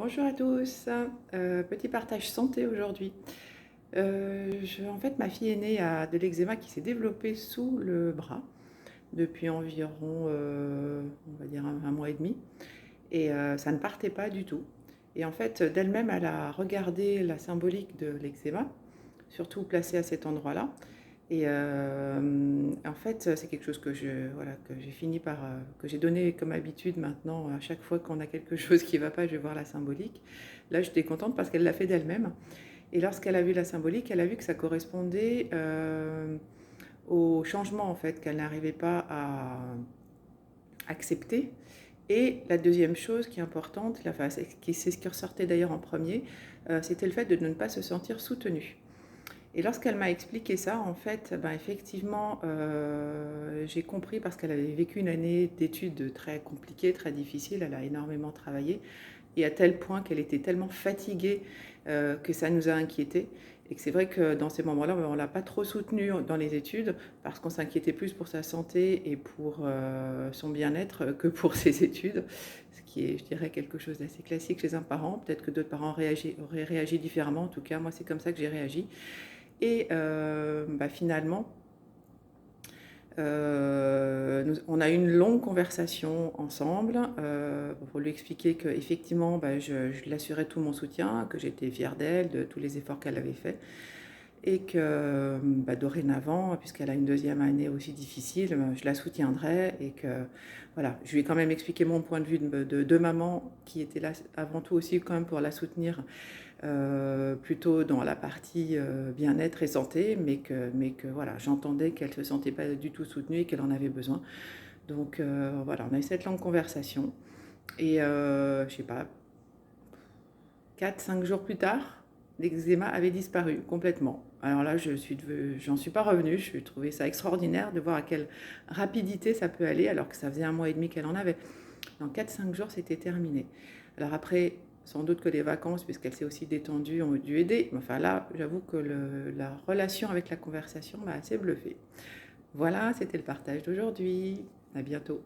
Bonjour à tous, petit partage santé aujourd'hui. En fait, ma fille aînée a de l'eczéma qui s'est développé sous le bras depuis environ, on va dire un mois et demi et ça ne partait pas du tout et en fait, d'elle-même, elle a regardé la symbolique de l'eczéma, surtout placée à cet endroit-là et en fait, c'est quelque chose que voilà, que j'ai fini par, que j'ai donné comme habitude maintenant. À chaque fois qu'on a quelque chose qui ne va pas, je vais voir la symbolique. Là, j'étais contente parce qu'elle l'a fait d'elle-même et lorsqu'elle a vu la symbolique, elle a vu que ça correspondait, au changement, en fait, qu'elle n'arrivait pas à accepter. Et la deuxième chose qui est importante, enfin, c'est ce qui ressortait d'ailleurs en premier, c'était le fait de ne pas se sentir soutenue. Et lorsqu'elle m'a expliqué ça, en fait, ben, effectivement, j'ai compris parce qu'elle avait vécu une année d'études très compliquée, très difficile. Elle a énormément travaillé et à tel point qu'elle était tellement fatiguée que ça nous a inquiétés. Et que c'est vrai que dans ces moments-là, on ne l'a pas trop soutenue dans les études parce qu'on s'inquiétait plus pour sa santé et pour son bien-être que pour ses études, ce qui est, je dirais, quelque chose d'assez classique chez un parent. Peut-être que d'autres parents auraient réagi différemment. En tout cas, moi, c'est comme ça que j'ai réagi. Et bah, finalement, on a eu une longue conversation ensemble pour lui expliquer qu'effectivement, bah, je l'assurais tout mon soutien, que j'étais fière d'elle, de tous les efforts qu'elle avait faits. Et que bah, dorénavant, puisqu'elle a une deuxième année aussi difficile, je la soutiendrai et que voilà, je lui ai quand même expliqué mon point de vue de maman qui était là avant tout aussi quand même pour la soutenir plutôt dans la partie bien-être et santé, mais que voilà, j'entendais qu'elle ne se sentait pas du tout soutenue et qu'elle en avait besoin. Donc voilà, on a eu cette longue conversation et je sais pas, 4-5 jours plus tard, l'eczéma avait disparu complètement. Alors là, j'en suis pas revenue. Je trouvais ça extraordinaire de voir à quelle rapidité ça peut aller, alors que ça faisait un mois et demi qu'elle en avait. Dans 4-5 jours, c'était terminé. Alors après, sans doute que les vacances, puisqu'elle s'est aussi détendue, ont dû aider. Mais enfin là, j'avoue que la relation avec la conversation m'a assez bluffée. Voilà, c'était le partage d'aujourd'hui. À bientôt.